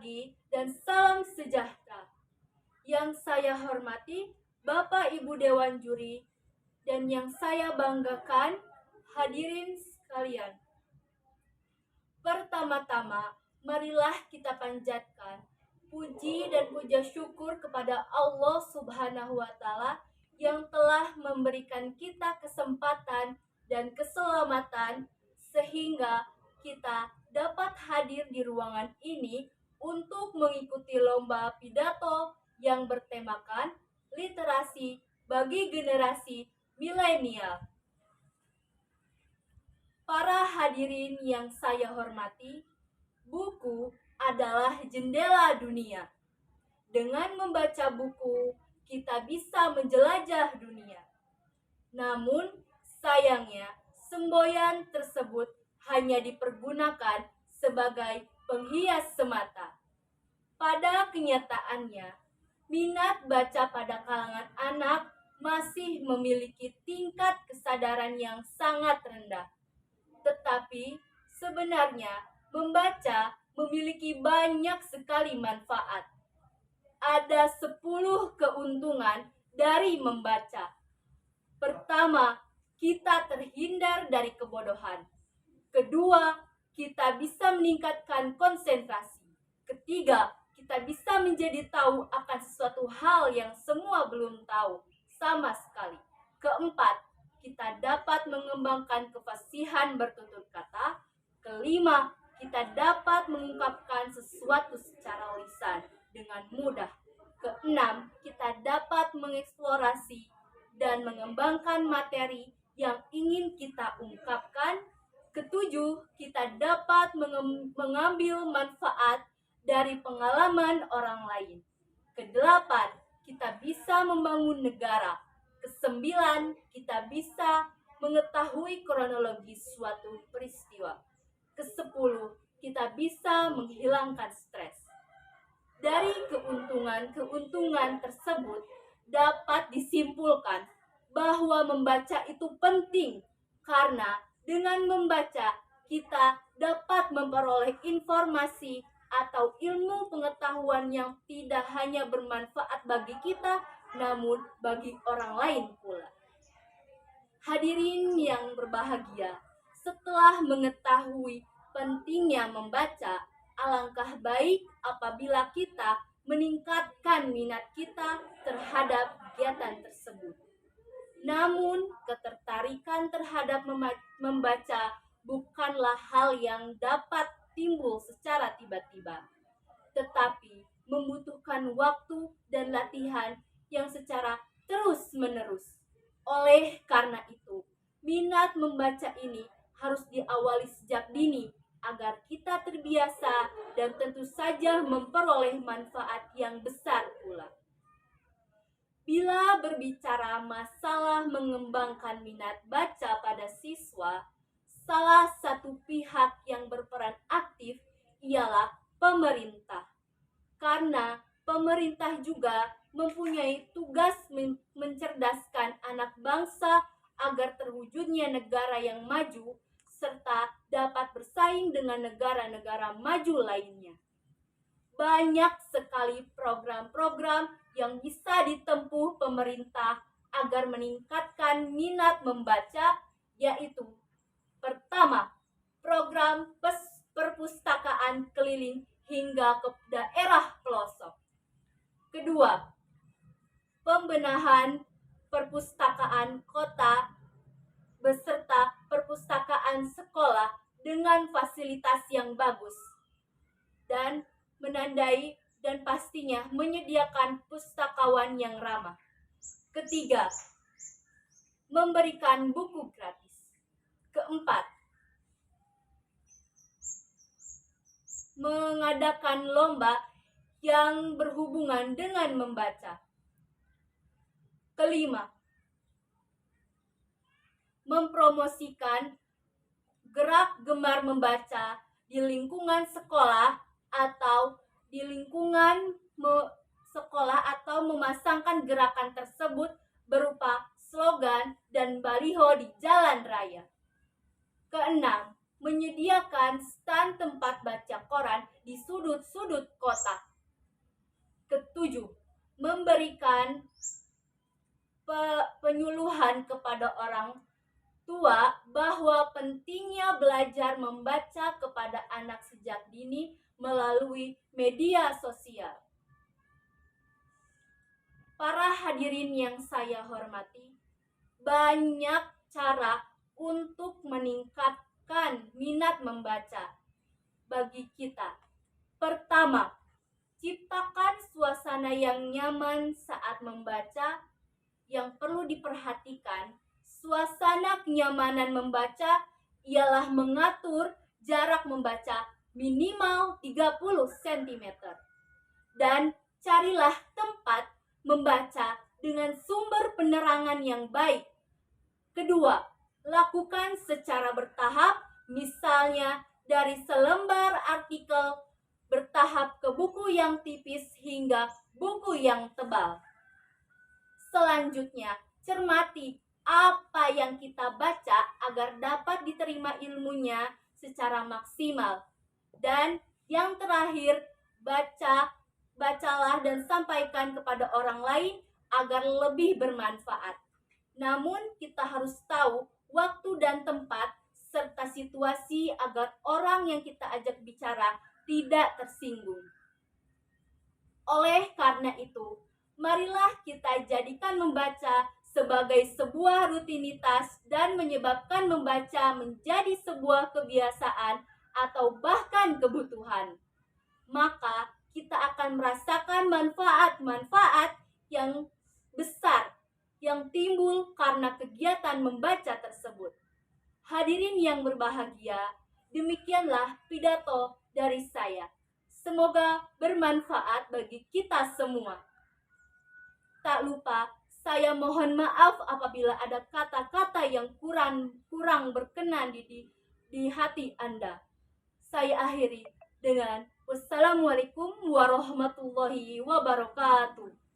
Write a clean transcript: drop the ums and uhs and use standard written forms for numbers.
pagi dan salam sejahtera. Yang saya hormati Bapak Ibu Dewan Juri dan yang saya banggakan hadirin sekalian. Pertama-tama, marilah kita panjatkan puji dan puja syukur kepada Allah Subhanahu wa Ta'ala yang telah memberikan kita kesempatan dan keselamatan sehingga kita dapat hadir di ruangan ini untuk mengikuti lomba pidato yang bertemakan literasi bagi generasi milenial. Para hadirin yang saya hormati, buku adalah jendela dunia. Dengan membaca buku, kita bisa menjelajah dunia. Namun, sayangnya, semboyan tersebut hanya dipergunakan sebagai penghias semata. Pada kenyataannya, minat baca pada kalangan anak masih memiliki tingkat kesadaran yang sangat rendah. Tetapi sebenarnya membaca memiliki banyak sekali manfaat. Ada 10 keuntungan dari membaca. Pertama, kita terhindar dari kebodohan. Kedua, kita bisa meningkatkan konsentrasi. Ketiga, kita bisa menjadi tahu akan sesuatu hal yang semua belum tahu sama sekali. Keempat, kita dapat mengembangkan kefasihan bertutur kata. Kelima, kita dapat mengungkapkan sesuatu secara lisan dengan mudah. Keenam, kita dapat mengeksplorasi dan mengembangkan materi yang ingin kita ungkapkan. Ketujuh, kita dapat mengambil manfaat dari pengalaman orang lain. Kedelapan, kita bisa membangun negara. Kesembilan, kita bisa mengetahui kronologi suatu peristiwa. Kesepuluh, kita bisa menghilangkan stres. Dari keuntungan-keuntungan tersebut dapat disimpulkan bahwa membaca itu penting karena dengan membaca kita dapat memperoleh informasi atau ilmu pengetahuan yang tidak hanya bermanfaat bagi kita, namun bagi orang lain pula. Hadirin yang berbahagia, setelah mengetahui pentingnya membaca, alangkah baik apabila kita meningkatkan minat kita terhadap kegiatan tersebut. Namun, ketertarikan terhadap membaca bukanlah hal yang dapat timbul secara tiba-tiba, tetapi membutuhkan waktu dan latihan yang secara terus-menerus. Oleh karena itu, minat membaca ini harus diawali sejak dini agar kita terbiasa dan tentu saja memperoleh manfaat yang besar pula. Bila berbicara masalah mengembangkan minat baca pada siswa, salah satu pihak yang berperan aktif ialah pemerintah. Karena pemerintah juga mempunyai tugas mencerdaskan anak bangsa agar terwujudnya negara yang maju serta dapat bersaing dengan negara-negara maju lainnya. Banyak sekali program-program yang bisa ditempuh pemerintah agar meningkatkan minat membaca, yaitu pertama, program perpustakaan keliling hingga ke daerah pelosok. Kedua, pembenahan perpustakaan kota beserta perpustakaan sekolah dengan fasilitas yang bagus dan menandai dan pastinya menyediakan pustakawan yang ramah. Ketiga, memberikan buku gratis. Keempat, mengadakan lomba yang berhubungan dengan membaca. Kelima, mempromosikan gerak gemar membaca di lingkungan sekolah atau di lingkungan sekolah atau memasangkan gerakan tersebut berupa slogan dan baliho di jalan raya. Keenam, menyediakan stand tempat baca koran di sudut-sudut kota. Ketujuh, memberikan penyuluhan kepada orang tua bahwa pentingnya belajar membaca kepada anak sejak dini melalui media sosial. Para hadirin yang saya hormati, banyak cara untuk meningkatkan minat membaca bagi kita. Pertama, ciptakan suasana yang nyaman saat membaca. Yang perlu diperhatikan, suasana kenyamanan membaca ialah mengatur jarak membaca minimal 30 cm. Dan carilah tempat membaca dengan sumber penerangan yang baik. Kedua, lakukan secara bertahap, misalnya dari selembar artikel bertahap ke buku yang tipis hingga buku yang tebal. Selanjutnya, cermati apa yang kita baca agar dapat diterima ilmunya secara maksimal. Dan yang terakhir, bacalah dan sampaikan kepada orang lain agar lebih bermanfaat. Namun kita harus tahu waktu dan tempat serta situasi agar orang yang kita ajak bicara tidak tersinggung. Oleh karena itu, marilah kita jadikan membaca sebagai sebuah rutinitas dan menyebabkan membaca menjadi sebuah kebiasaan atau bahkan kebutuhan. Maka kita akan merasakan manfaat-manfaat yang besar yang timbul karena kegiatan membaca tersebut. Hadirin yang berbahagia, demikianlah pidato dari saya. Semoga bermanfaat bagi kita semua. Tak lupa, saya mohon maaf apabila ada kata-kata yang kurang berkenan di hati Anda. Saya akhiri dengan wassalamualaikum warahmatullahi wabarakatuh.